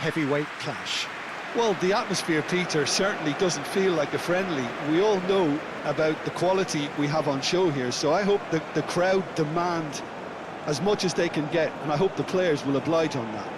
heavyweight clash. Well, the atmosphere, Peter, certainly doesn't feel like a friendly. We all know about the quality we have on show here, so I hope that the crowd demand as much as they can get, and I hope the players will oblige on that.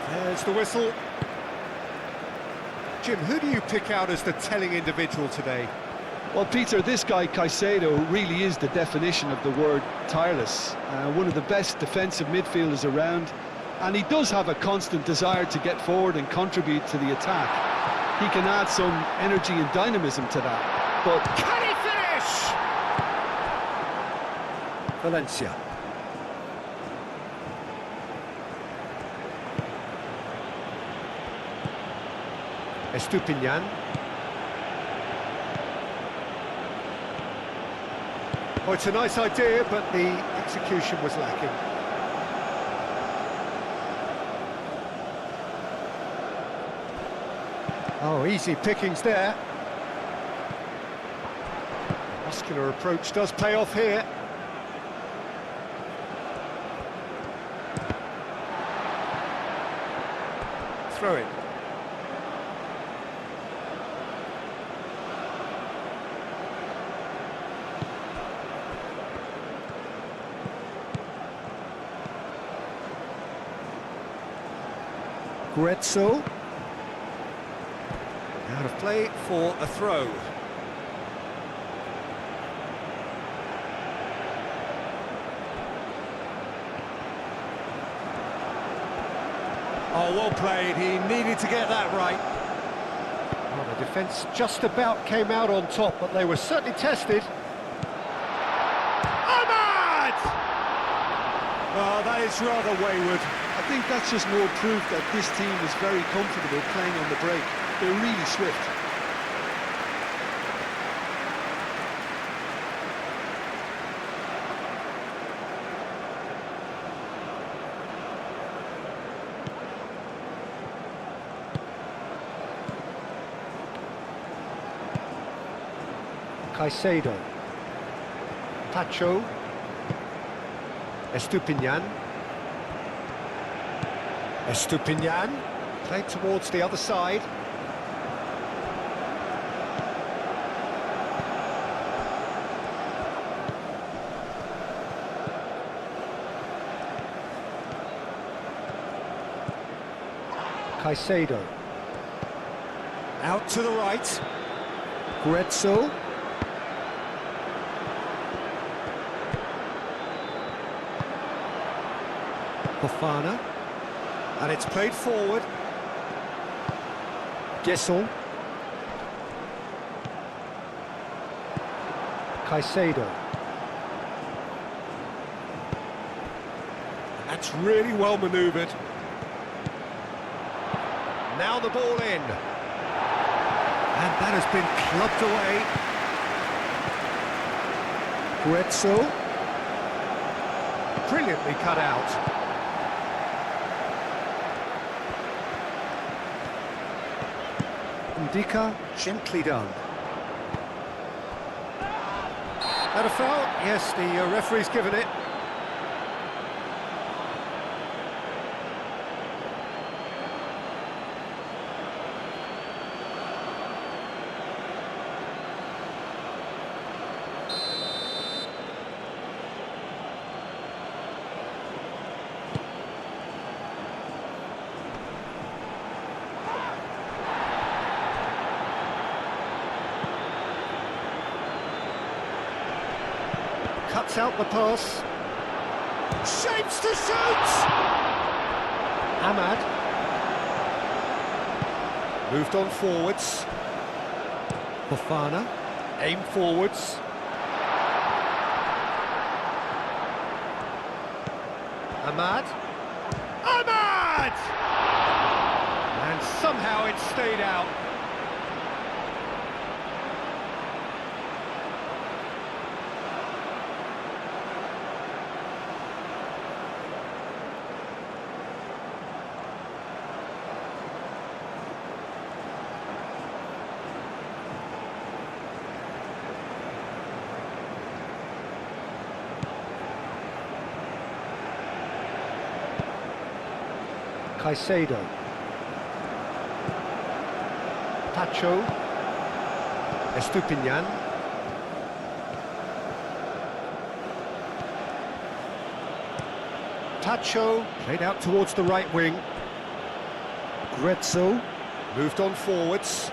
There's the whistle. Jim, who do you pick out as the telling individual today? Well, Peter, this guy, Caicedo, really is the definition of the word tireless. One of the best defensive midfielders around, and he does have a constant desire to get forward and contribute to the attack. He can add some energy and dynamism to that, but... Can he finish? Valencia. Estupinian. Oh, it's a nice idea, but the execution was lacking. Oh, easy pickings there. Muscular approach does pay off here. Throw it. Grezzo. Out of play for a throw. Oh, well played. He needed to get that right. Well, the defence just about came out on top, but they were certainly tested. Ahmad! Well, that is rather wayward. I think that's just more proof that this team is very comfortable playing on the break. They're really swift. Caicedo. Pacho. Estupinian. Estupinian. Played towards the other side. Caicedo. Out to the right. Grezzo. Fofana. And it's played forward. Gesson. Caicedo. That's really well manoeuvred. Now the ball in. And that has been clubbed away. Grezzo. Brilliantly cut out. Ndika, gently done. That a foul? Yes, the referee's given it. Cuts out the pass. Shapes to shoot! Ahmad. Moved on forwards. Fofana. Aim forwards. Ahmad. Ahmad! And somehow it stayed out. Caicedo. Pacho. Estupinian. Pacho played out towards the right wing. Grezzo moved on forwards.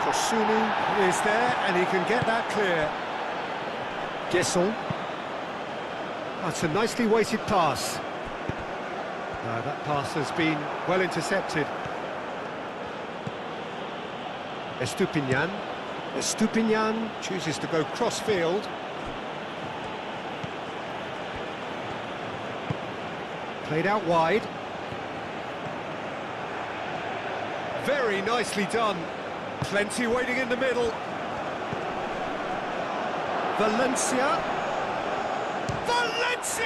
Kosunu is there and he can get that clear. Gesson. That's a nicely weighted pass. That pass has been well intercepted. Estupinian. Estupinian chooses to go cross-field. Played out wide. Very nicely done. Plenty waiting in the middle. Valencia. Valencia!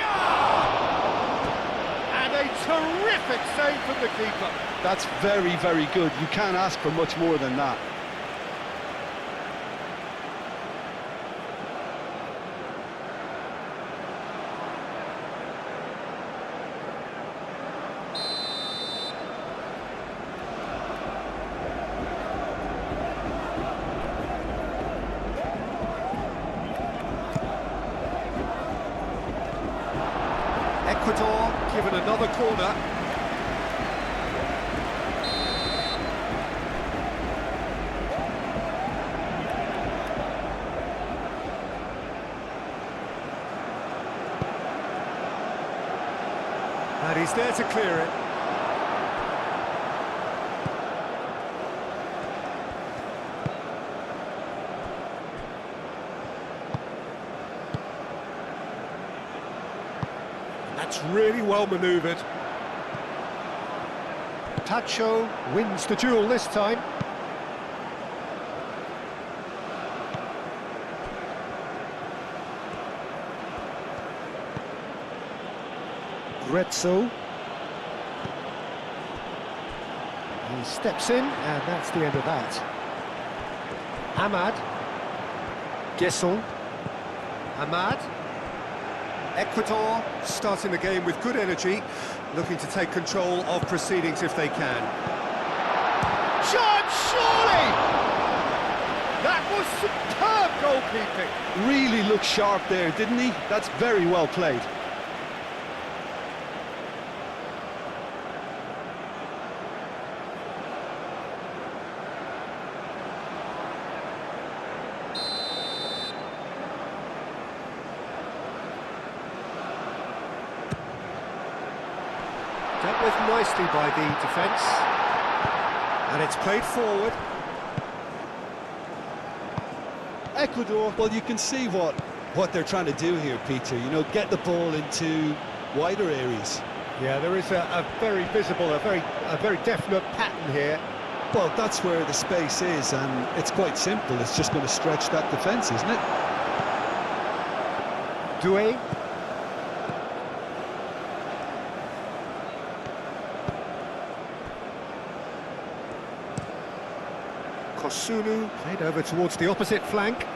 And a terrific save from the keeper. That's very, very good. You can't ask for much more than that. Ecuador given another corner. And he's there to clear it. That's really well manoeuvred. Tacho wins the duel this time. Grezzo. He steps in, and that's the end of that. Ahmad. Gesson. Ahmad. Ecuador starting the game with good energy, looking to take control of proceedings if they can. Shot, surely! That was superb goalkeeping. Really looked sharp there, didn't he? That's very well played. Dealt with nicely by the defence, and it's played forward. Ecuador, well, you can see what they're trying to do here, Peter. You know, get the ball into wider areas. Yeah, there is a very visible, a very definite pattern here. Well, that's where the space is, and it's quite simple. It's just going to stretch that defence, isn't it? Doué. Kosunu played over towards the opposite flank.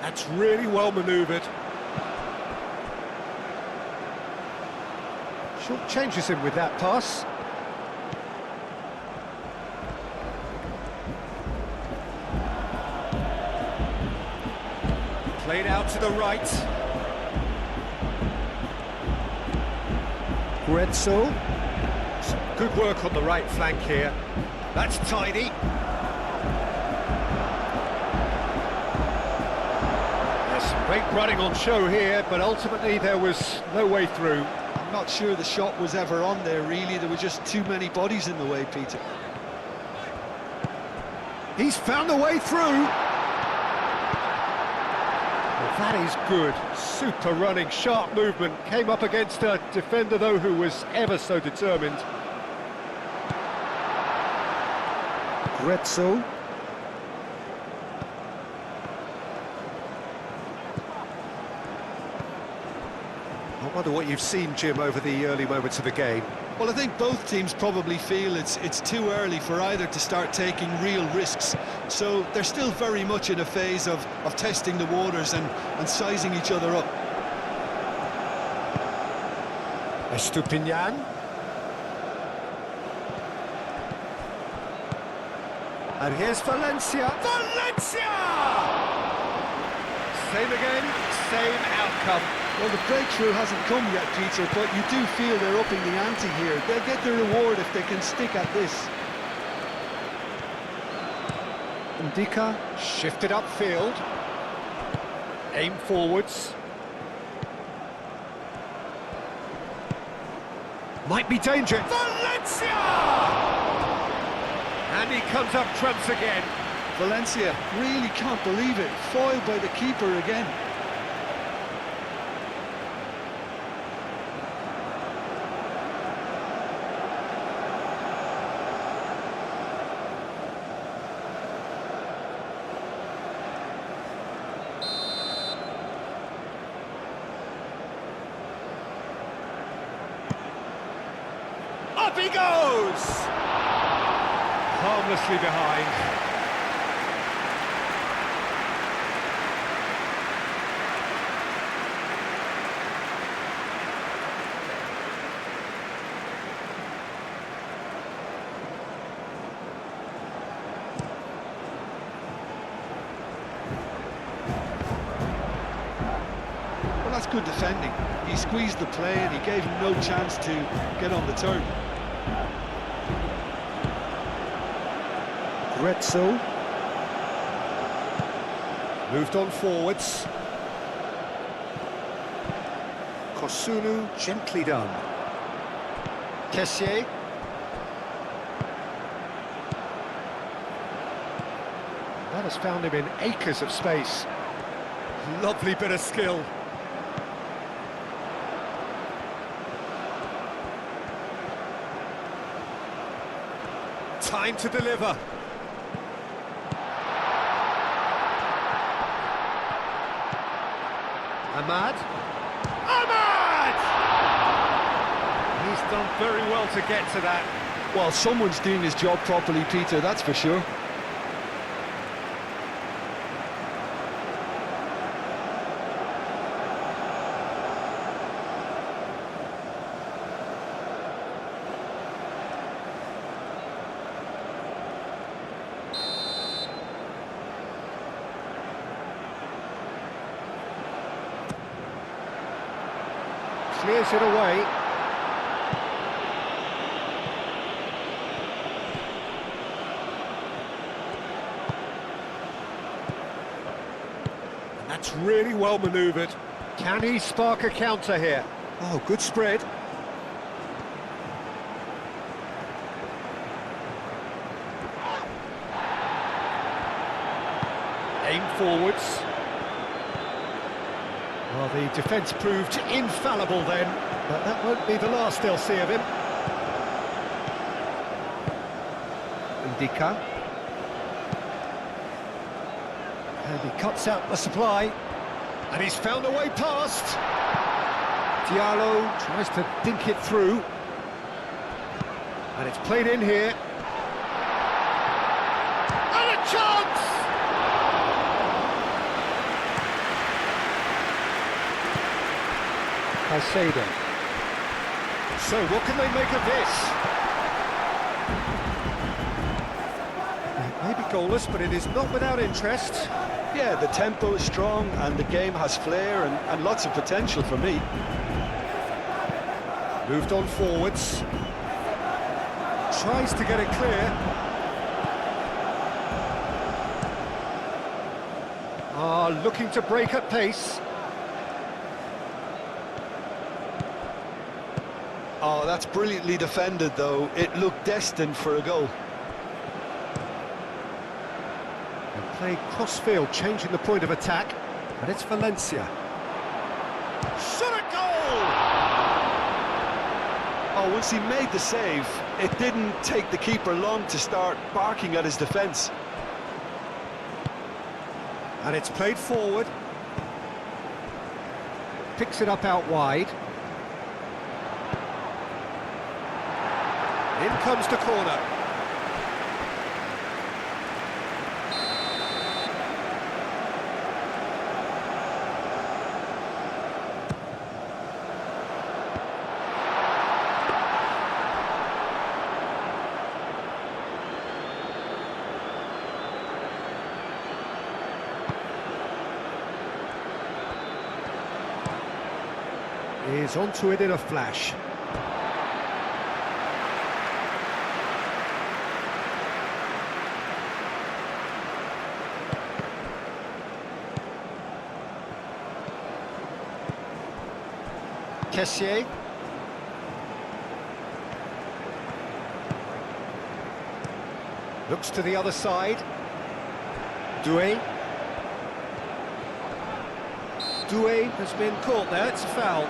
That's really well manoeuvred. Short changes him with that pass. Played out to the right. Grezzo. Some good work on the right flank here. That's tidy. There's some great running on show here, but ultimately there was no way through. I'm not sure the shot was ever on there, really. There were just too many bodies in the way, Peter. He's found a way through. That is good. Super running, sharp movement. Came up against a defender, though, who was ever so determined. Grezzo. I wonder what you've seen, Jim, over the early moments of the game. Well, I think both teams probably feel it's too early for either to start taking real risks. So they're still very much in a phase of testing the waters and sizing each other up. Estupinian. And here's Valencia. Valencia! Same again, same outcome. Well, the breakthrough hasn't come yet, Peter, but you do feel they're upping the ante here. They'll get the reward if they can stick at this. Ndika shifted upfield. Aim forwards. Might be dangerous. Valencia! And he comes up trumps again. Valencia really can't believe it. Foiled by the keeper again. Up he goes! Harmlessly behind. Well, that's good defending. He squeezed the play and he gave him no chance to get on the turn. Retzel moved on forwards. Kosunu gently done. Kessier. That has found him in acres of space. Lovely bit of skill. Time to deliver. Ahmad. Ahmad! He's done very well to get to that. Well, someone's doing his job properly, Peter, that's for sure. Clears it away. And that's really well manoeuvred. Can he spark a counter here? Oh, good spread. Aim forwards. Well, the defence proved infallible then, but that won't be the last they'll see of him. Ndika. And he cuts out the supply. And he's found a way past. Diallo tries to dink it through. And it's played in here. And a chance! Caicedo. So what can they make of this? It may be goalless, but it is not without interest. Yeah, the tempo is strong and the game has flair and lots of potential for me. Moved on forwards. Tries to get it clear. Looking to break at pace. Oh, that's brilliantly defended, though. It looked destined for a goal. And playing cross-field, changing the point of attack. And it's Valencia. Shot a goal! Oh, once he made the save, it didn't take the keeper long to start barking at his defence. And it's played forward. Picks it up out wide. In comes the corner. Is onto it in a flash. Kessier. Looks to the other side. Doué. Doué has been caught there, it's a foul.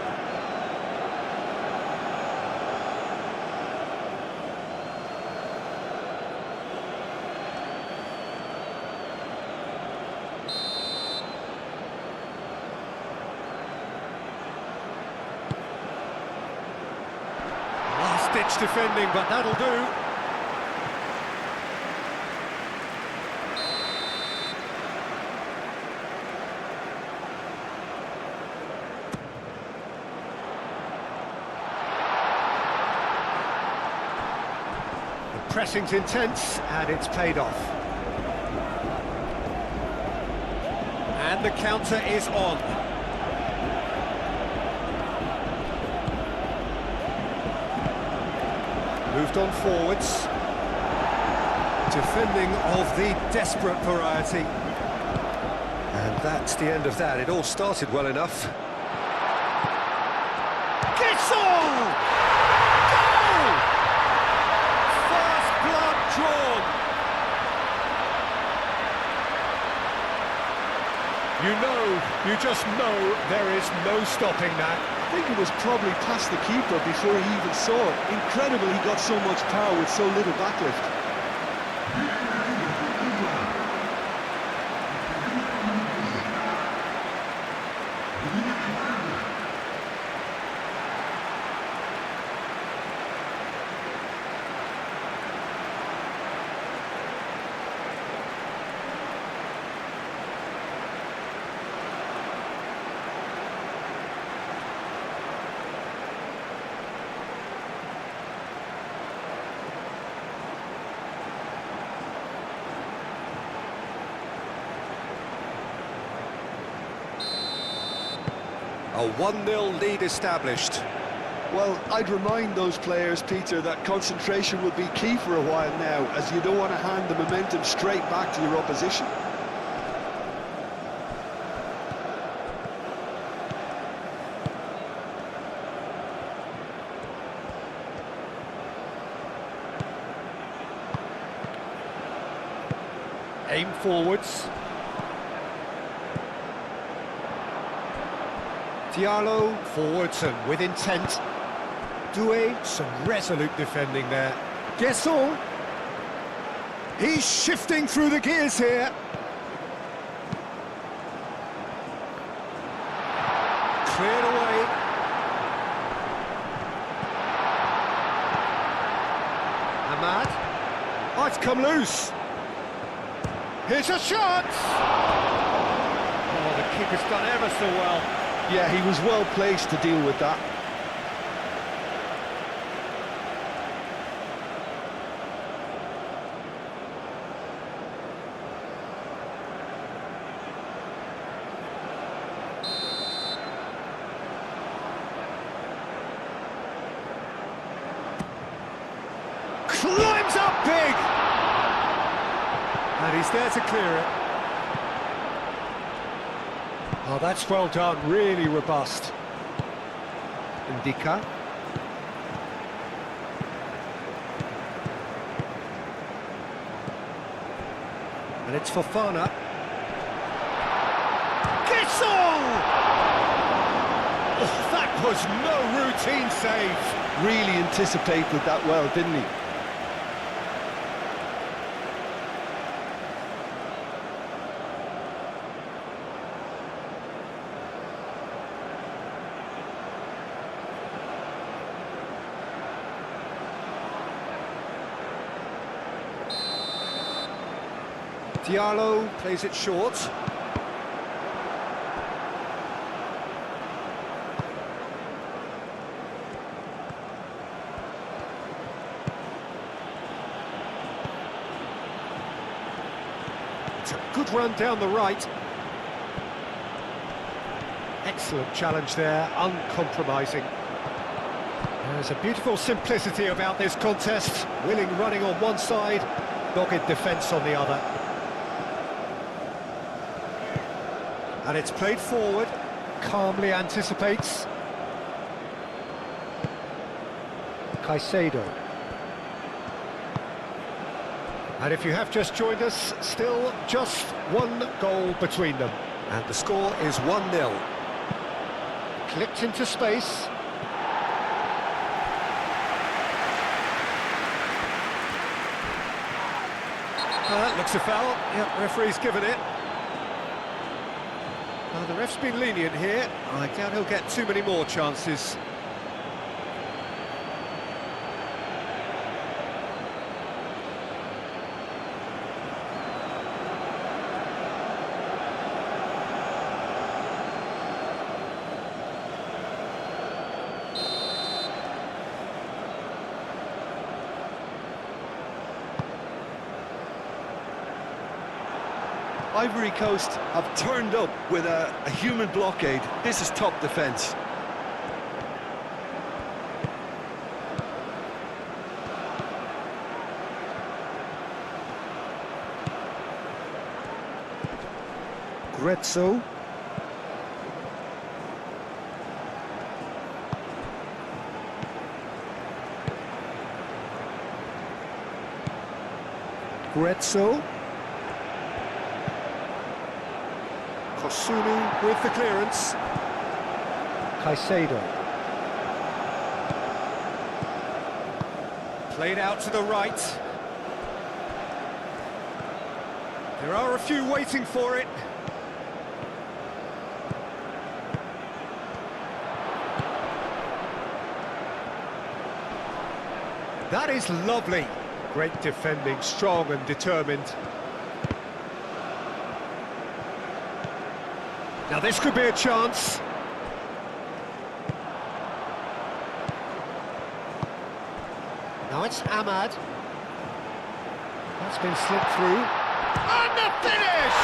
Last-ditch defending, but that'll do. Pressing's intense, and it's paid off. And the counter is on. Moved on forwards. Defending of the desperate variety. And that's the end of that. It all started well enough. Getsol! You just know there is no stopping that. I think it was probably past the keeper before he even saw it. Incredible he got so much power with so little backlift. A 1-0 lead established. Well, I'd remind those players, Peter, that concentration will be key for a while now, as you don't want to hand the momentum straight back to your opposition. Aim forwards. Diallo forwards and with intent. Doué, some resolute defending there. Getsol. He's shifting through the gears here. Cleared away. Ahmad. Oh, it's come loose. Here's a shot! Oh, the keeper's done ever so well. Yeah, he was well placed to deal with that. Climbs up big! And he's there to clear it. Oh, that's well done, really robust. Ndika. And it's Fofana. Getsol! Oh, that was no routine save. Really anticipated that well, didn't he? Diallo plays it short. It's a good run down the right. Excellent challenge there, uncompromising. There's a beautiful simplicity about this contest. Willing running on one side, dogged defence on the other. And it's played forward, calmly anticipates. Caicedo. And if you have just joined us, still just one goal between them. And the score is 1-0. Clipped into space. Looks a foul. Yep, referee's given it. The ref's been lenient here. I doubt he'll get too many more chances. Ivory Coast have turned up with a human blockade. This is top defence. Grezzo. Grezzo. Kosunu with the clearance. Caicedo. Played out to the right. There are a few waiting for it. That is lovely. Great defending, strong and determined. Now this could be a chance. Now it's Ahmad. That's been slipped through. And the finish!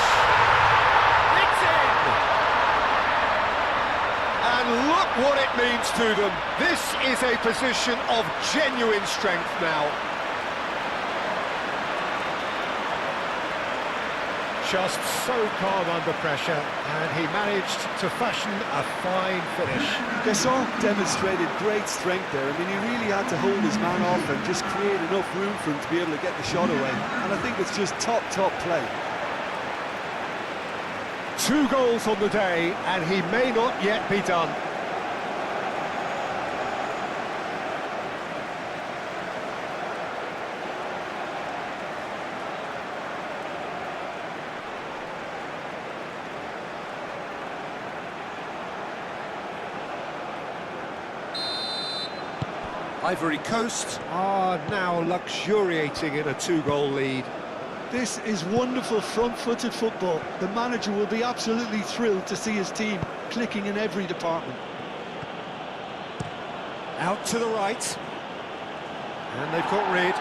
It's in! And look what it means to them. This is a position of genuine strength now. Just so calm under pressure, and he managed to fashion a fine finish. Gasol demonstrated great strength there. I mean, he really had to hold his man off and just create enough room for him to be able to get the shot away. And I think it's just top play. 2 goals on the day, and he may not yet be done. Ivory Coast are now luxuriating in a 2-goal lead. This is wonderful front-footed football. The manager will be absolutely thrilled to see his team clicking in every department. Out to the right. And they've got rid.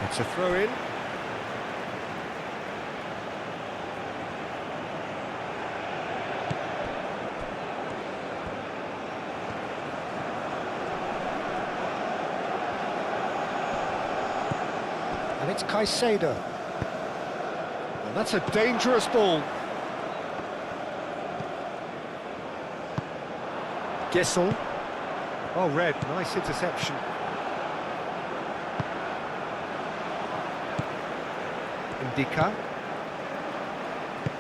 It's a throw-in. And it's Caicedo. And that's a dangerous ball. Gesson. Oh, red. Nice interception. Indica.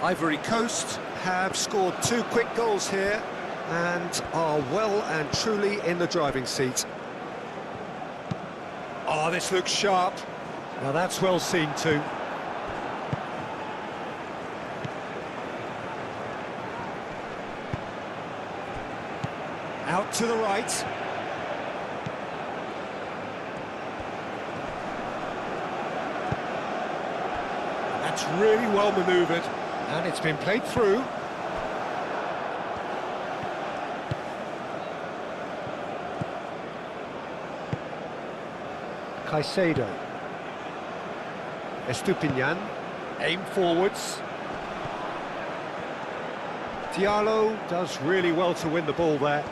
Ivory Coast have scored 2 quick goals here and are well and truly in the driving seat. Oh, this looks sharp. Now that's well seen too. Out to the right. That's really well manoeuvred. And it's been played through. Caicedo. Estupinian. Aim forwards. Diallo does really well to win the ball there.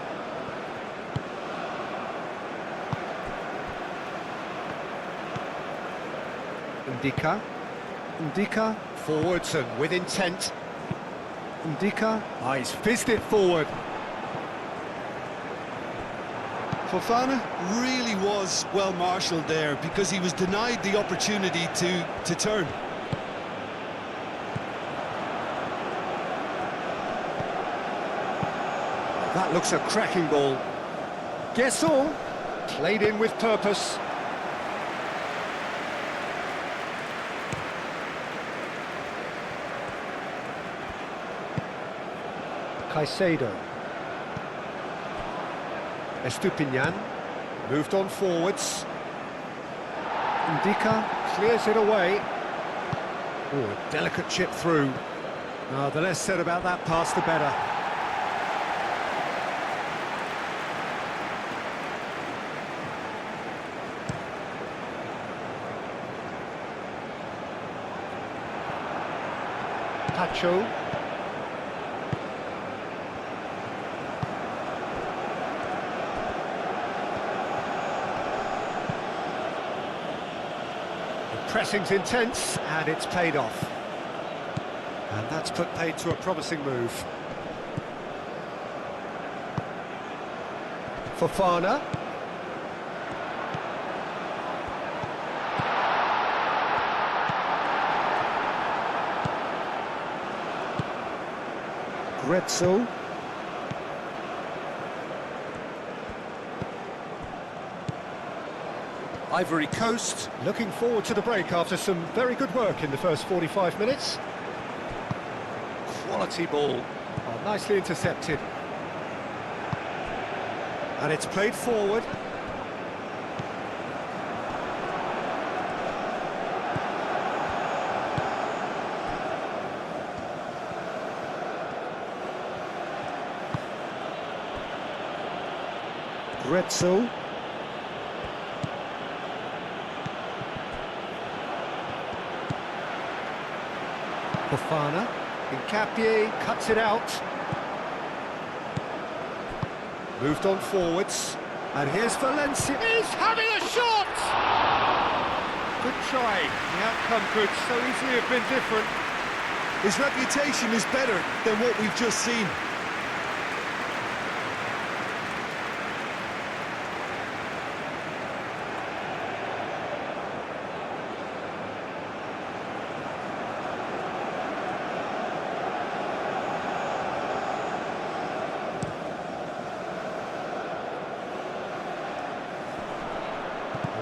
Ndika, forwards and with intent. Ndika, he's fizzed it forward. Fofana really was well marshalled there because he was denied the opportunity to turn. That looks a cracking ball. Gesson, played in with purpose. Caicedo. Estupinian, moved on forwards. Ndika clears it away. Oh, a delicate chip through. Oh, the less said about that pass, the better. Pacho. Pressing's intense, and it's paid off. And that's put paid to a promising move. Fofana. Gretzel. Ivory Coast looking forward to the break after some very good work in the first 45 minutes. Quality ball. Oh, nicely intercepted. And it's played forward. Gretzel. Fofana, Nkapie cuts it out. Moved on forwards, and here's Valencia. He's having a shot! Good try. The outcome could so easily have been different. His reputation is better than what we've just seen.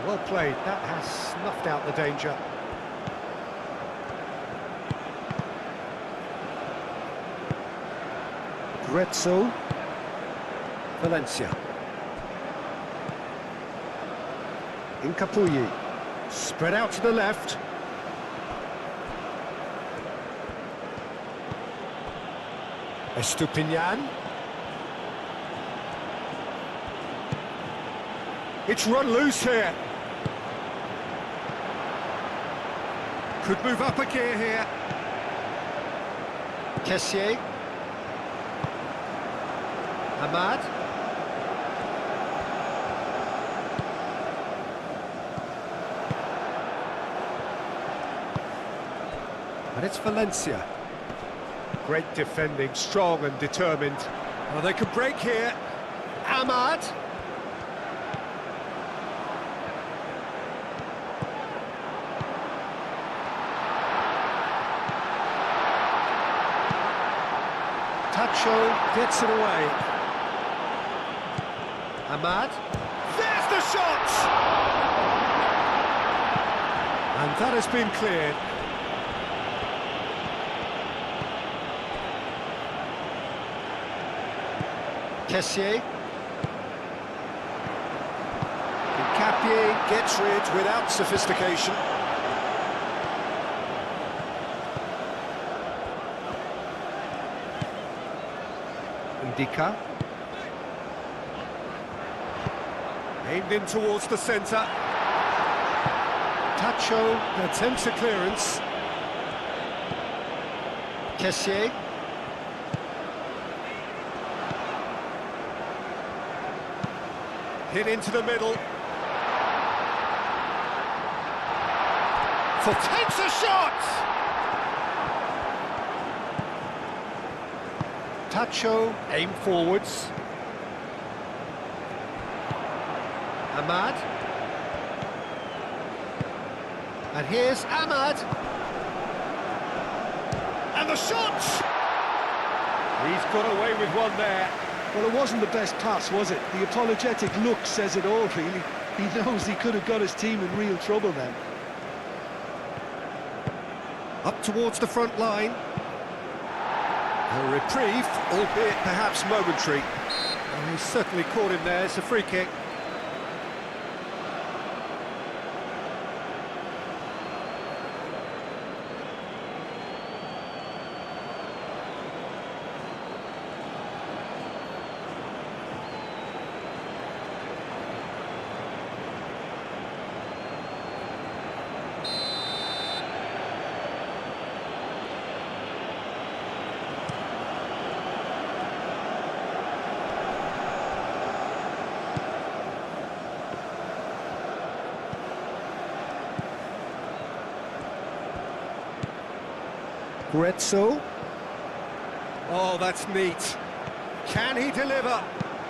Well played, that has snuffed out the danger. Gretzel. Valencia. Nkapie. Spread out to the left. Estupinian. It's run loose here. Could move up a gear here. Kessié. Ahmad. And it's Valencia. Great defending, strong and determined. Oh, they could break here. Ahmad. Tacho gets it away. Ahmad. There's the shot! And that has been cleared. Kessié. Nkapie gets rid without sophistication. Ndika. Aimed in towards the centre. Tacho attempts a clearance. Kessié. Hit into the middle. For takes a shot! Tacho aim forwards. Ahmad. And here's Ahmad. And the shot! He's got away with one there. Well, it wasn't the best pass, was it? The apologetic look says it all, really. He knows he could have got his team in real trouble then. Up towards the front line. A reprieve, albeit perhaps momentary. And he's certainly caught him there. It's a free kick. Grezzo. Oh, that's neat. Can he deliver?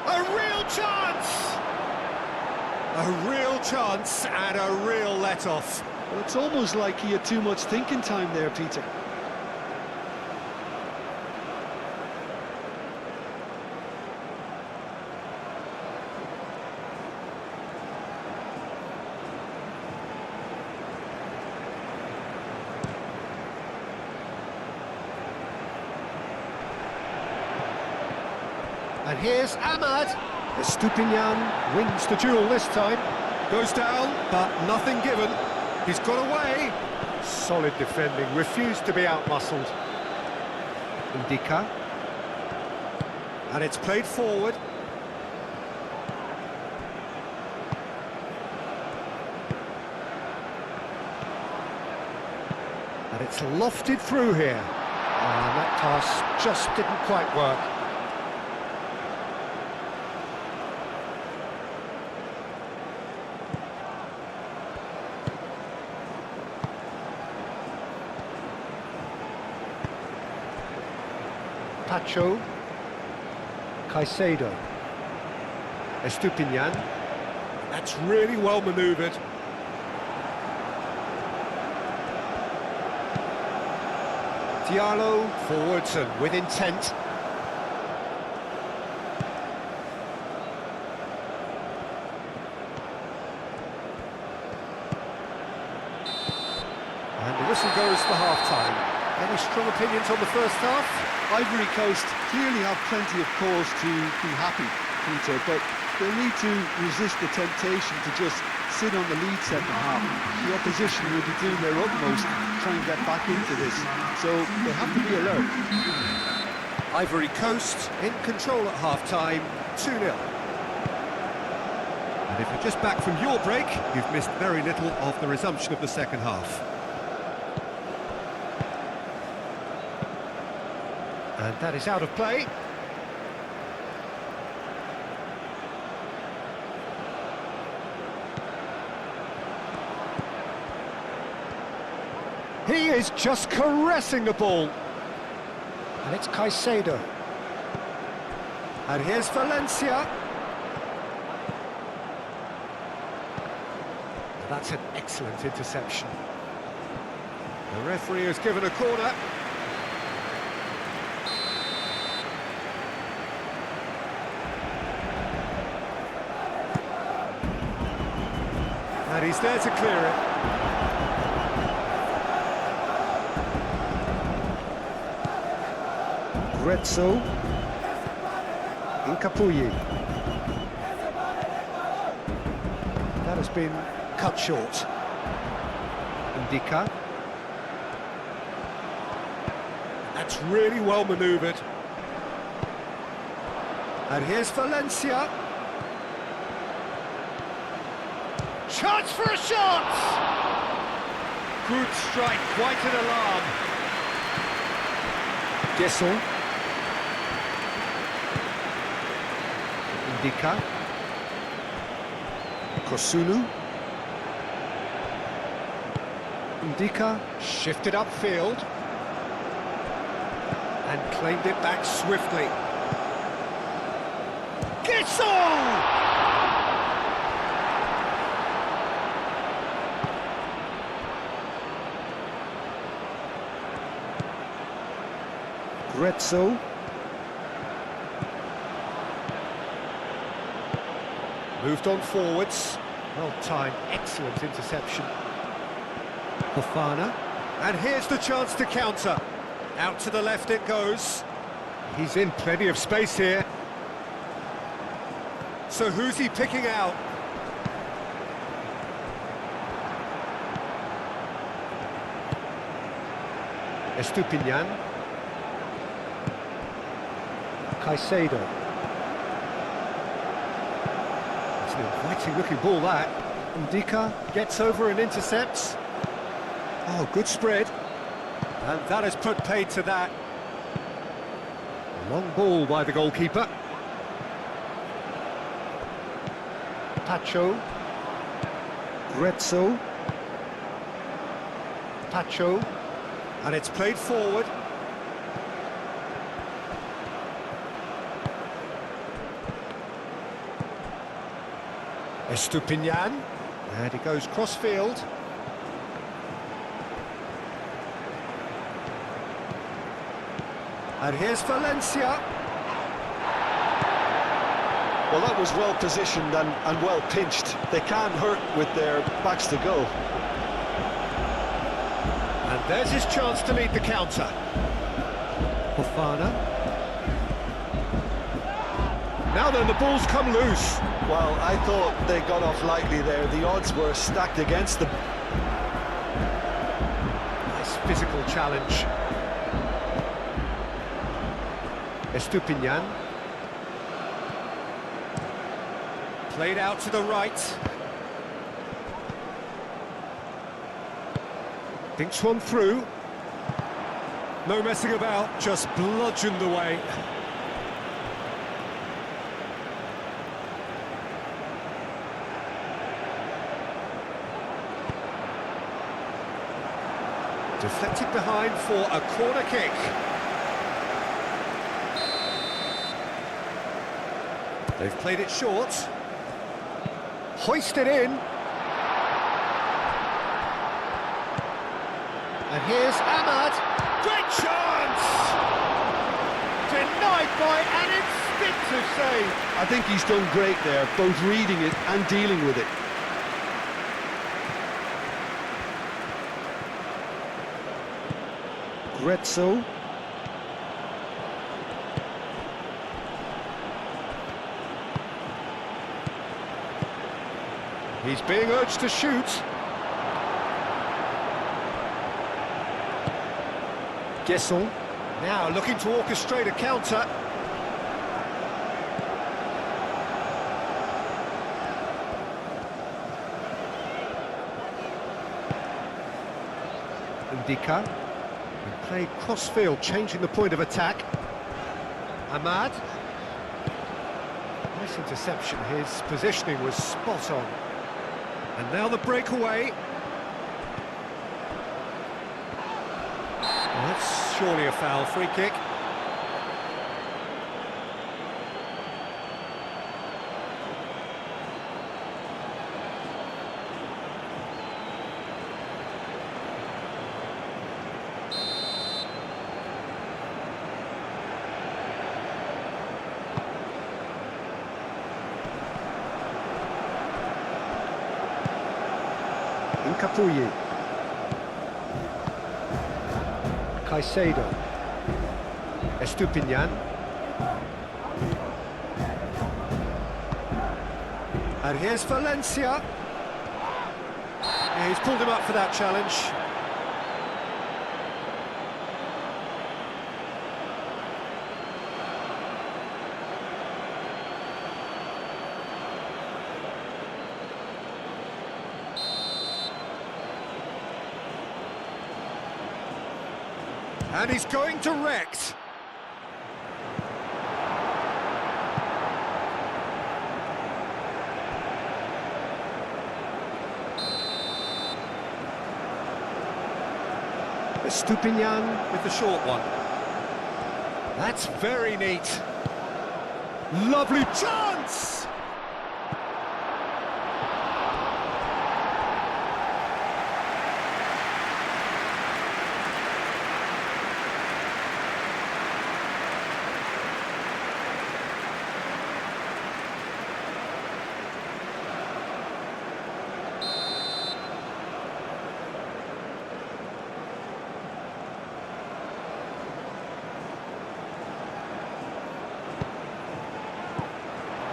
A real chance! A real chance and a real let-off. Well, it's almost like he had too much thinking time there, Peter. And here's Ahmad. Estupinian wins the duel this time. Goes down, but nothing given. He's got away. Solid defending, refused to be outmuscled. Ndika. And it's played forward. And it's lofted through here. And that pass just didn't quite work. Tacho, Caicedo, Estupinian. That's really well manoeuvred. Diallo forwards and with intent. And the whistle goes for half-time. Any strong opinions on the first half? Ivory Coast clearly have plenty of cause to be happy, Peter, but they'll need to resist the temptation to just sit on the lead second half. The opposition will be doing their utmost to try and get back into this, so they have to be alert. Ivory Coast in control at half-time, 2-0. And if you're just back from your break, you've missed very little of the resumption of the second half. And that is out of play. He is just caressing the ball. And it's Caicedo. And here's Valencia. That's an excellent interception. The referee has given a corner. And he's there to clear it. Grezzo. Incapuyi. That has been cut short. Ndika. That's really well manoeuvred. And here's Valencia. Chance for a shot! Good strike, quite an alarm. Gesson. Indika. Kosunu. Indika shifted upfield and claimed it back swiftly. Gesson! Grezzo. Moved on forwards. Well timed, excellent interception. Fofana. And here's the chance to counter. Out to the left it goes. He's in plenty of space here. So who's he picking out? Estupinian. Caicedo. It's an inviting looking ball that. Ndika gets over and intercepts. Oh, good spread. And that has put paid to that. Long ball by the goalkeeper. Pacho. Grezzo. Pacho. And it's played forward. Estupinian. And he goes cross-field. And here's Valencia. Well, that was well positioned and well pinched. They can't hurt with their backs to go. And there's his chance to lead the counter. Fofana. Now then, the ball's come loose. Well, I thought they got off lightly there. The odds were stacked against them. Nice physical challenge. Estupinian. Played out to the right. Thinks one through. No messing about, just bludgeoned away. Deflected behind for a corner kick. They've played it short. Hoisted in. And here's Ahmad. Great chance! Denied by an instinctive save. I think he's done great there, both reading it and dealing with it. Grezzo. He's being urged to shoot. Gesson now looking to orchestrate a counter. Ndika. And played cross-field, changing the point of attack. Ahmad. Nice interception, his positioning was spot on. And now the breakaway. Well, that's surely a foul, free kick. Incapuyi. Caicedo. Estupinian. And here's Valencia. Yeah, he's pulled him up for that challenge. And he's going direct. Stupinian with the short one. That's very neat. Lovely chance!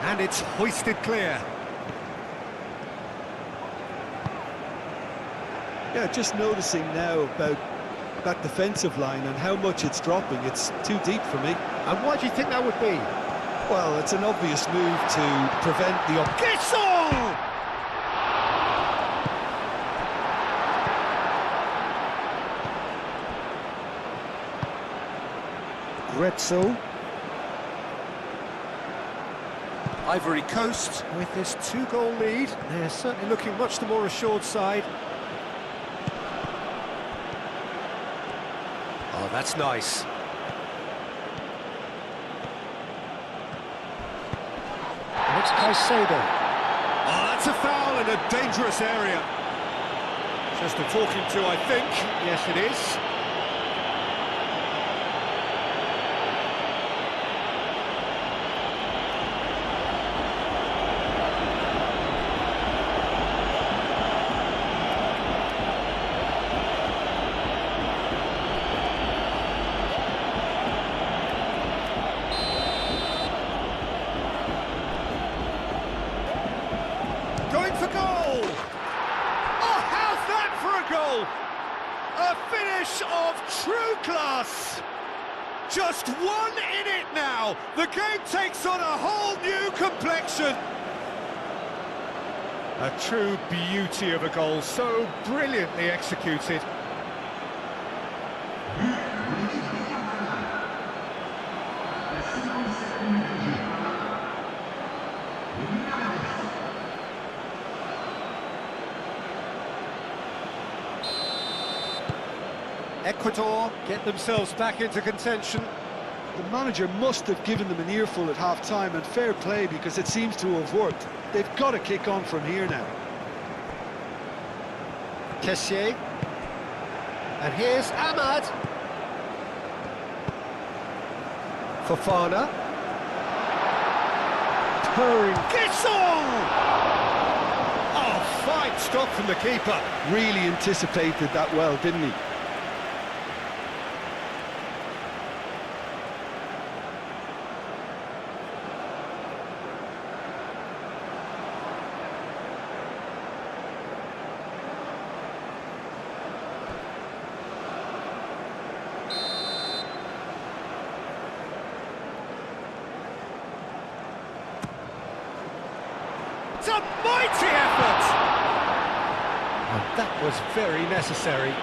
And it's hoisted clear. Yeah, just noticing now about that defensive line and how much it's dropping. It's too deep for me. And why do you think that would be? Well, it's an obvious move to prevent the... Gissel! Gretzel. Ivory Coast with this 2-goal lead. They're certainly looking much the more assured side. Oh, that's nice. And it's Caicedo. Oh, that's a foul in a dangerous area. Just a talking to, I think. Yes, it is. For goal! Oh, how's that for a goal? A finish of true class! Just 1 in it now! The game takes on a whole new complexion! A true beauty of a goal, so brilliantly executed. Ecuador get themselves back into contention. The manager must have given them an earful at half-time, and fair play, because it seems to have worked. They've got to kick on from here now. Kessié. And here's Ahmad. Fofana. Purring. Gissel! Oh, fine stop from the keeper. Really anticipated that well, didn't he? It's a mighty effort! And that was very necessary.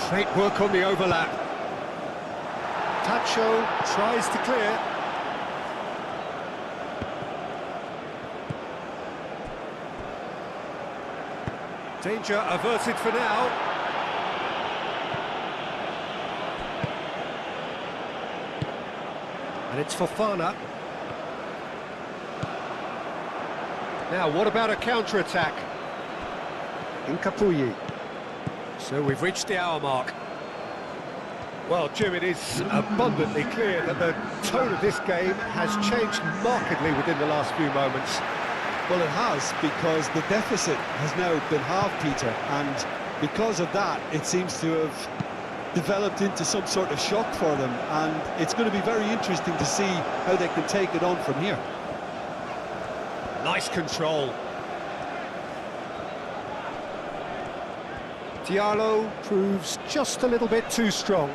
Great work on the overlap. Tacho tries to clear. Danger averted for now. And it's Fofana. Now, what about a counter-attack? Incapuyi. So we've reached the hour mark. Well, Jim, it is abundantly clear that the tone of this game has changed markedly within the last few moments. Well, it has, because the deficit has now been halved, Peter, and because of that, it seems to have developed into some sort of shock for them, and it's going to be very interesting to see how they can take it on from here. Nice control. Diallo proves just a little bit too strong.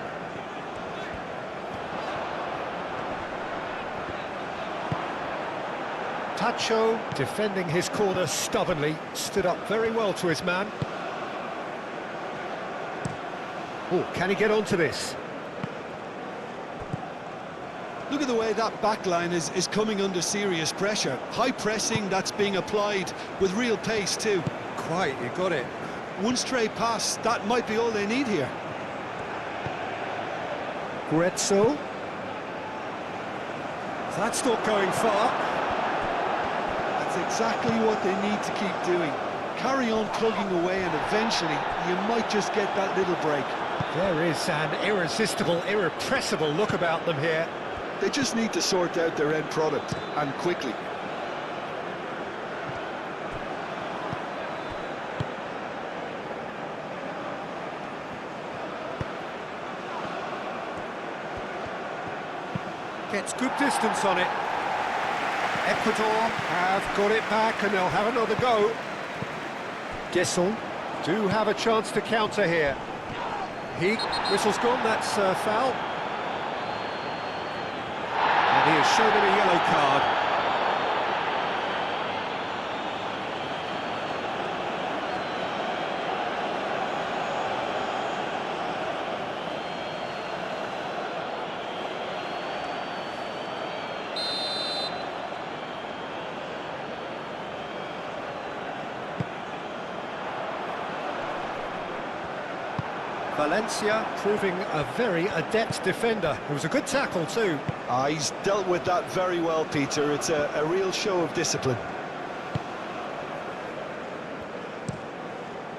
Tacho defending his corner stubbornly, stood up very well to his man. Oh, can he get onto this? Look at the way that back line is coming under serious pressure. High pressing that's being applied with real pace too. Quite, you got it. One stray pass, that might be all they need here. Grezzo. That's not going far. That's exactly what they need to keep doing. Carry on plugging away and eventually you might just get that little break. There is an irresistible, irrepressible look about them here. They just need to sort out their end product, and quickly. Gets good distance on it. Ecuador have got it back and they'll have another go. Gesson do have a chance to counter here. Whistle's gone, that's a foul. And he has shown him a yellow card. Valencia proving a very adept defender. It was a good tackle too. He's dealt with that very well, Peter. It's a real show of discipline.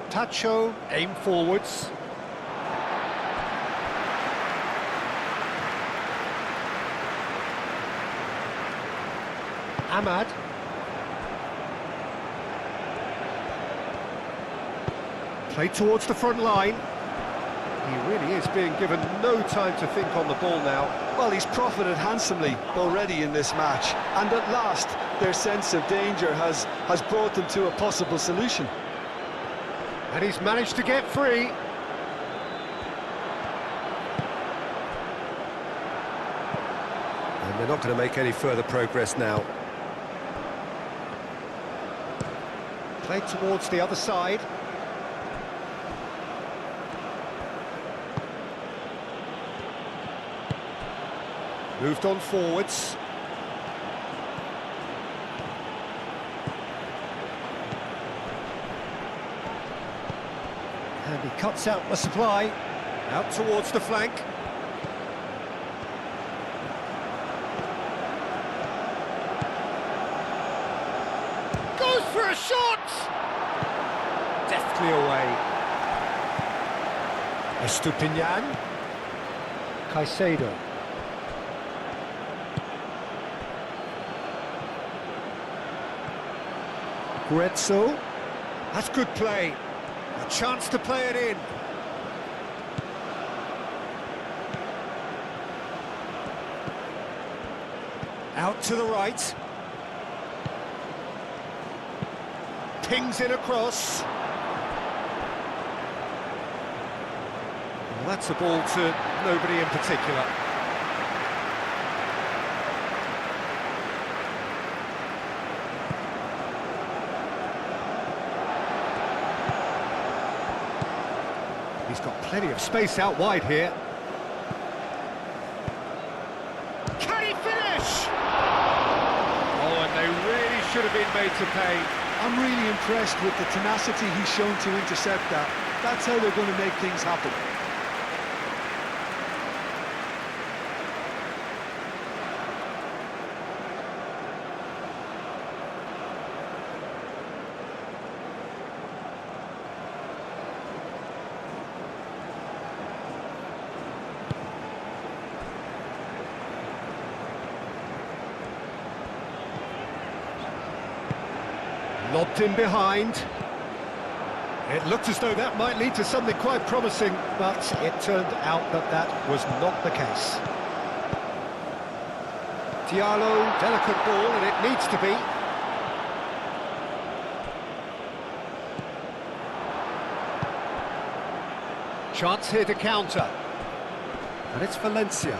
Tacho, aim forwards. Ahmad. Play towards the front line. He really is being given no time to think on the ball now. Well, he's profited handsomely already in this match, and at last their sense of danger has brought them to a possible solution. And he's managed to get free. And they're not going to make any further progress now. Play towards the other side. Moved on forwards. And he cuts out the supply. Out towards the flank. Goes for a shot! Deftly away. Estupinian. Caicedo. Grezzo, that's good play, a chance to play it in. Out to the right. Pings in across. Well, that's a ball to nobody in particular. He's got plenty of space out wide here. Can he finish? Oh, and they really should have been made to pay. I'm really impressed with the tenacity he's shown to intercept that. That's how they're going to make things happen. Lobbed in behind. It looked as though that might lead to something quite promising, but it turned out that that was not the case. Diallo, delicate ball, and it needs to be. Chance here to counter. And it's Valencia.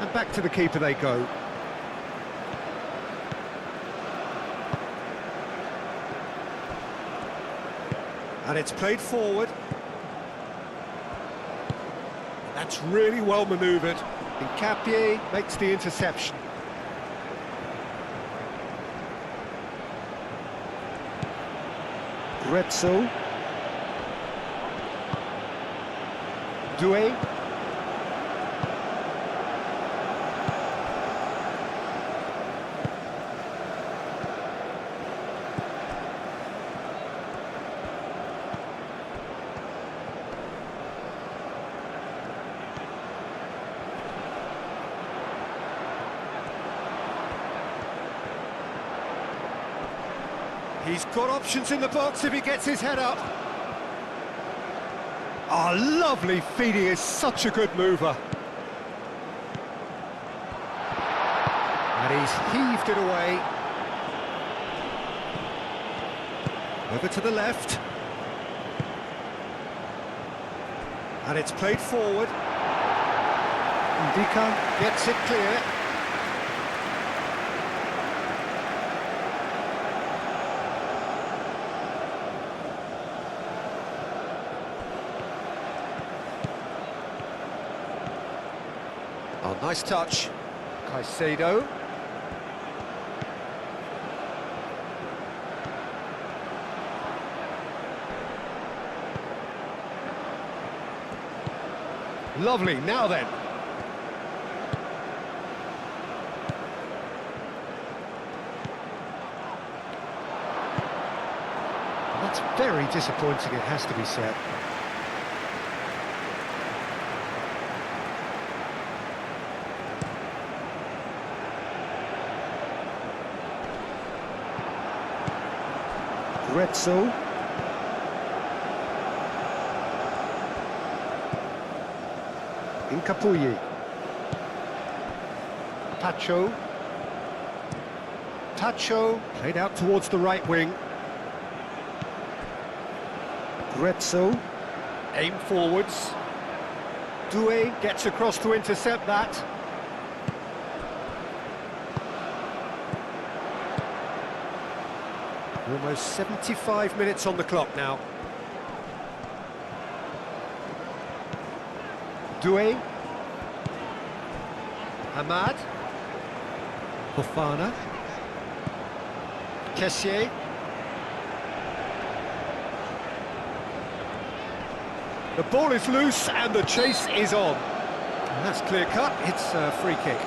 And back to the keeper they go. And it's played forward. That's really well manoeuvred. Hincapié makes the interception. Grezzo. Doué. He's got options in the box if he gets his head up. Oh, lovely feed, he is such a good mover. And he's heaved it away. Over to the left. And it's played forward. Ndika gets it clear. Oh, nice touch. Caicedo. Lovely, now then. That's very disappointing, it has to be said. Grezzo. Incapuyi. Tacho. Tacho played out towards the right wing. Grezzo. Aim forwards. Doué gets across to intercept that. Almost 75 minutes on the clock now. Doué. Hamad. Fofana. Kessié. The ball is loose and the chase is on. And that's clear cut, it's a free kick.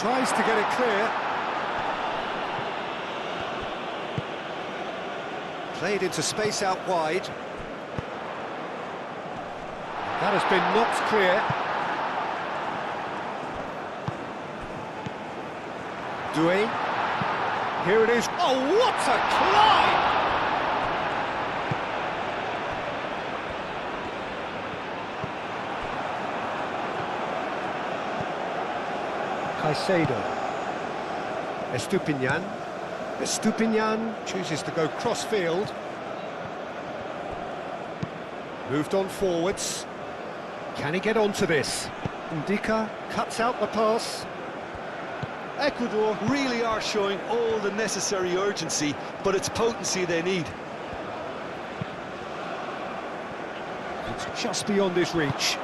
Tries to get it clear. Played into space out wide. That has been knocked clear. Doué. Here it is. Oh, what a climb! Caicedo. Estupinian. Estupinian chooses to go cross-field. Moved on forwards. Can he get onto this? Ndika cuts out the pass. Ecuador really are showing all the necessary urgency, but it's potency they need. It's just beyond his reach.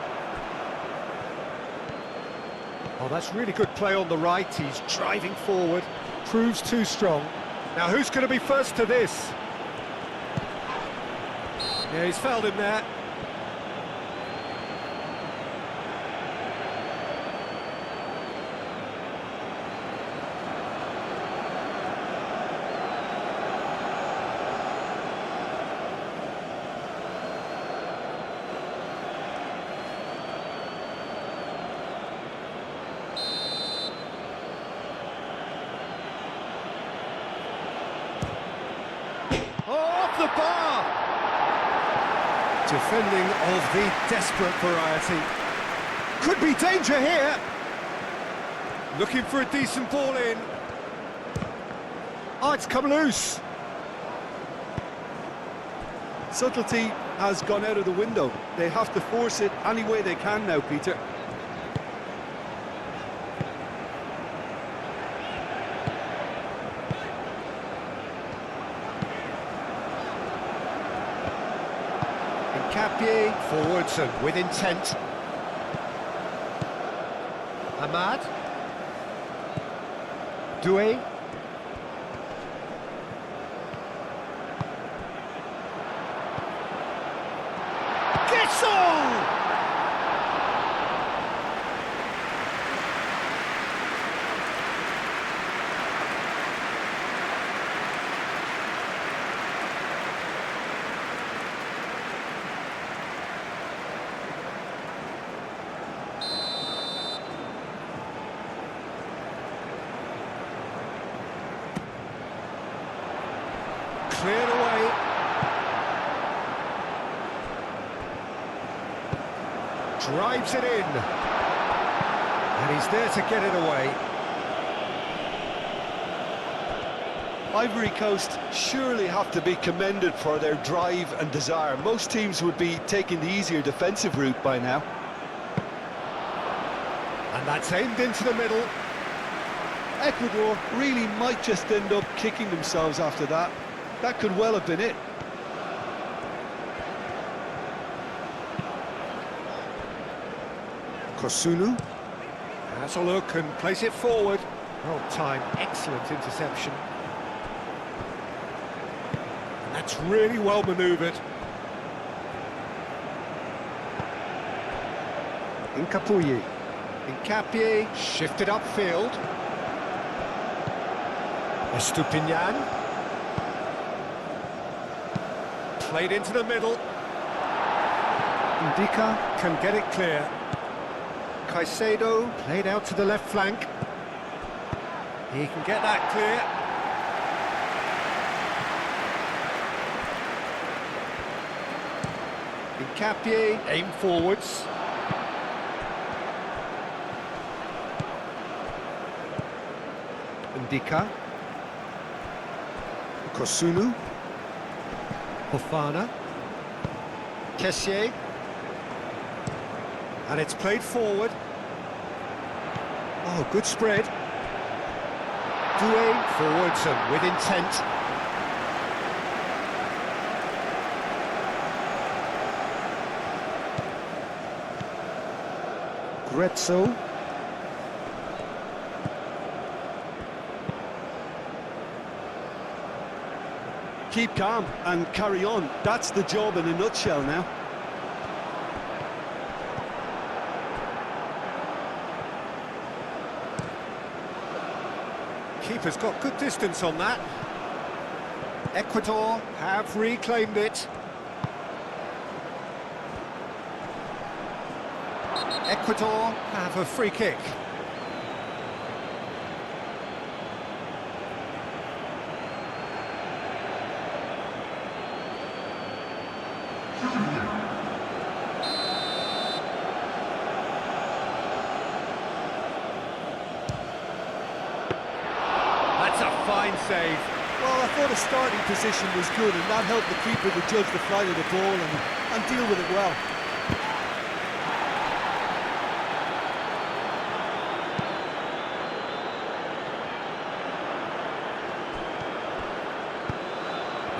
Oh, that's really good play on the right. He's driving forward. Proves too strong. Now, who's going to be first to this? Yeah, he's fouled him there. The bar! Defending of the desperate variety. Could be danger here. Looking for a decent ball in. Oh, it's come loose. Subtlety has gone out of the window. They have to force it any way they can now, Peter. Capie forwards and with intent. Ahmad. Doué. Gessel! Cleared away. Drives it in. And he's there to get it away. Ivory Coast surely have to be commended for their drive and desire. Most teams would be taking the easier defensive route by now. And that's aimed into the middle. Ecuador really might just end up kicking themselves after that. That could well have been it. Kosunu has a look and plays it forward. Well timed, excellent interception. And that's really well manoeuvred. Incapuyi. Incapie shifted upfield. Estupinian. Played into the middle. Indica can get it clear. Caicedo played out to the left flank. He can get that clear. Incapie aim forwards. Indica. Kosunu. Hofana. Kessié. And it's played forward. Oh, good spread. Doué forwards and with intent. Grezzo. Keep calm and carry on. That's the job in a nutshell now. Keeper's got good distance on that. Ecuador have reclaimed it. Ecuador have a free kick. That's a fine save. Well, I thought the starting position was good, and that helped the keeper to judge the flight of the ball and deal with it well.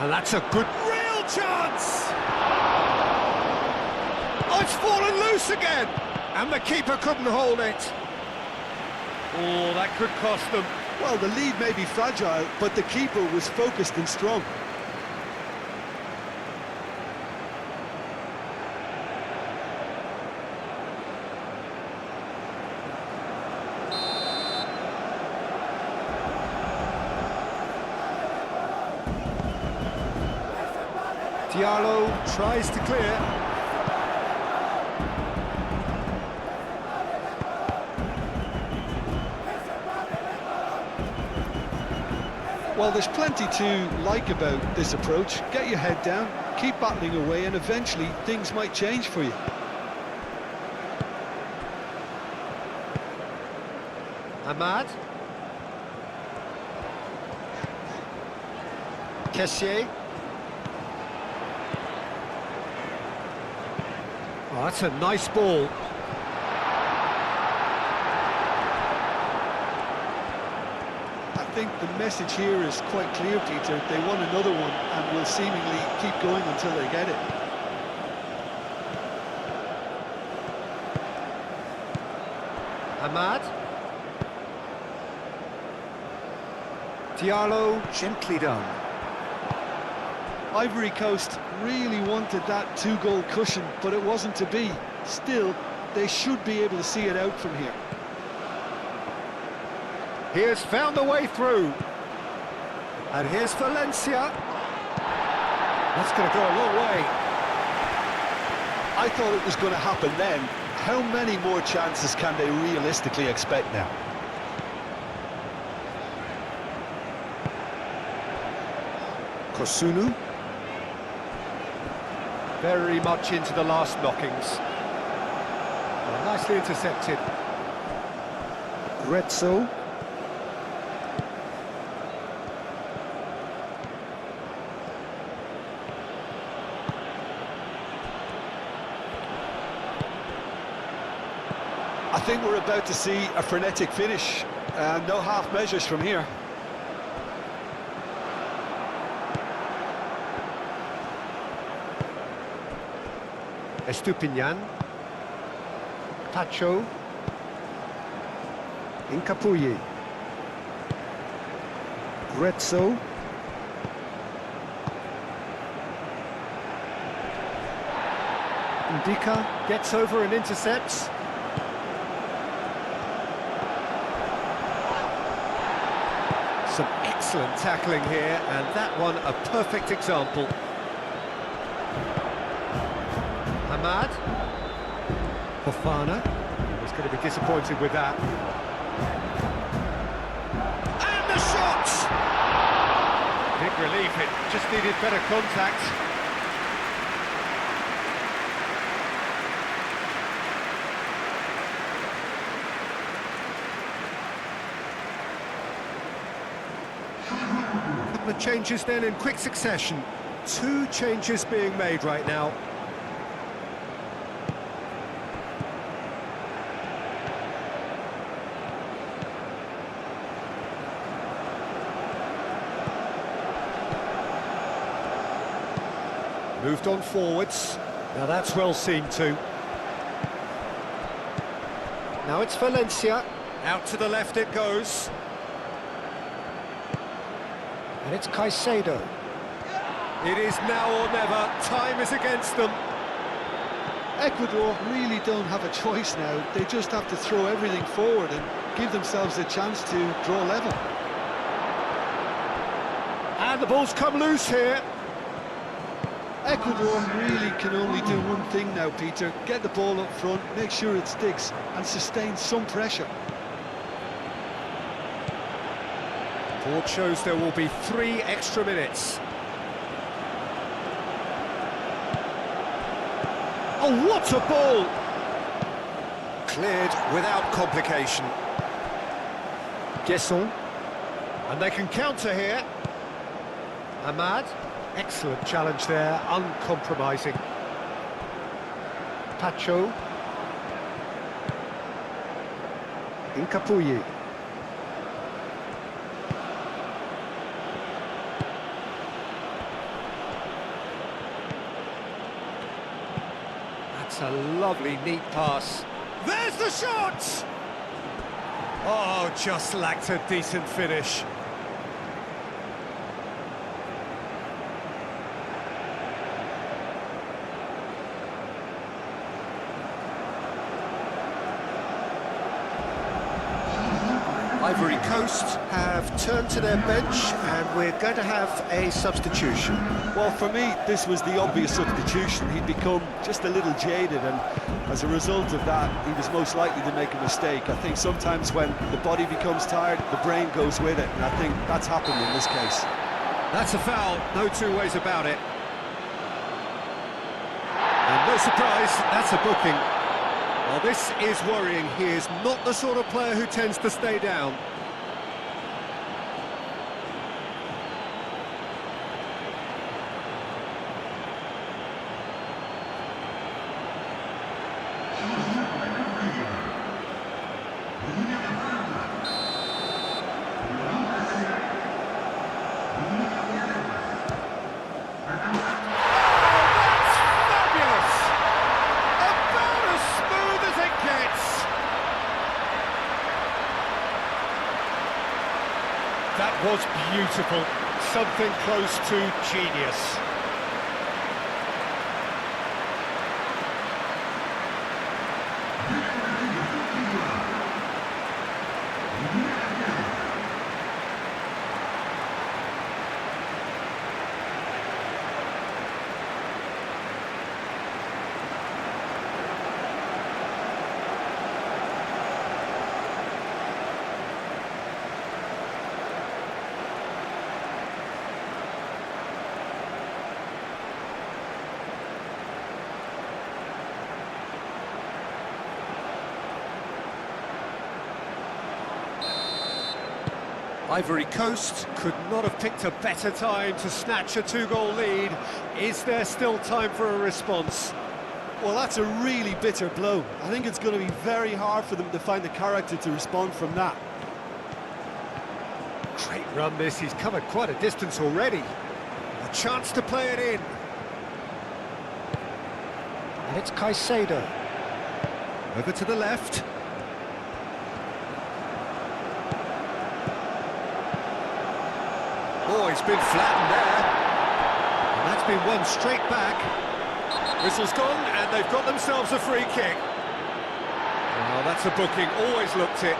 And that's a good, real chance! Oh, it's fallen loose again! And the keeper couldn't hold it. Oh, that could cost them. Well, the lead may be fragile, but the keeper was focused and strong. Diallo tries to clear. Well, there's plenty to like about this approach. Get your head down, keep battling away, and eventually things might change for you. Ahmad. Kessié. Oh, that's a nice ball. I think the message here is quite clear, Peter. They want another one and will seemingly keep going until they get it. Ahmad. Diallo, gently done. Ivory Coast really wanted that two-goal cushion, but it wasn't to be. Still, they should be able to see it out from here. He has found the way through. And here's Valencia. That's going to go a long way. I thought it was going to happen then. How many more chances can they realistically expect now? Kosunu. Very much into the last knockings. Well, nicely intercepted. Retzel. I think we're about to see a frenetic finish, and no half measures from here. Estupinian. Tacho. Incapuyi. Retzel. Ndika gets over and intercepts. Some excellent tackling here, and that one a perfect example. Ahmad. Fofana. He's going to be disappointed with that. And the shot! Big relief, it just needed better contact. Couple of changes then in quick succession. 2 changes being made right now. Moved on forwards. Now that's well seen too. Now it's Valencia. Out to the left it goes. And it's Caicedo. It is now or never. Time is against them. Ecuador really don't have a choice now. They just have to throw everything forward and give themselves a chance to draw level. And the ball's come loose here. Ecuador really can only do one thing now, Peter. Get the ball up front, make sure it sticks, and sustain some pressure. Board shows there will be 3 extra minutes. Oh, what a ball! Cleared without complication. Gesson. And they can counter here. Ahmad. Excellent challenge there, uncompromising. Tacho. Incapuyi. That's a lovely, neat pass. There's the shot! Oh, just lacked a decent finish. Ivory Coast have turned to their bench, and we're going to have a substitution. Well, for me, this was the obvious substitution. He'd become just a little jaded, and as a result of that, he was most likely to make a mistake. I think sometimes when the body becomes tired, the brain goes with it, and I think that's happened in this case. That's a foul, no 2 ways about it. And no surprise, that's a booking. Well, this is worrying. He is not the sort of player who tends to stay down. was beautiful, something close to genius. Ivory Coast could not have picked a better time to snatch a two-goal lead. Is there still time for a response? Well, that's a really bitter blow. I think it's going to be very hard for them to find the character to respond from that. Great run this, he's covered quite a distance already. A chance to play it in. And it's Caicedo. Over to the left. Oh, he's been flattened there. And that's been won straight back. Whistle's gone, and they've got themselves a free kick. Oh, that's a booking, always looked it.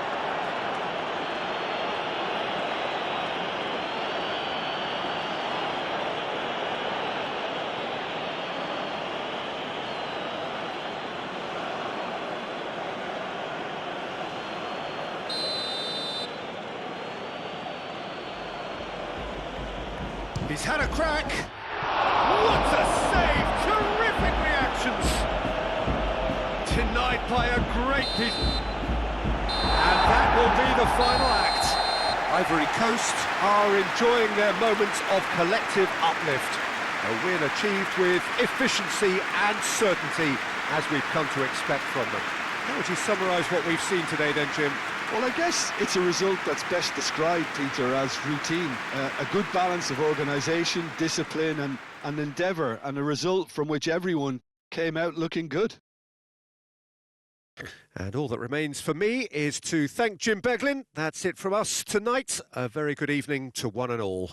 He's had a crack. What a save! Terrific reactions. Denied by a great piece. And that will be the final act. Ivory Coast are enjoying their moments of collective uplift. A win achieved with efficiency and certainty, as we've come to expect from them. How would you summarise what we've seen today then, Jim? Well, I guess it's a result that's best described, Peter, as routine. A good balance of organisation, discipline and endeavour, and a result from which everyone came out looking good. And all that remains for me is to thank Jim Beglin. That's it from us tonight. A very good evening to one and all.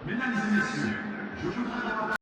Mesdames et messieurs, je voudrais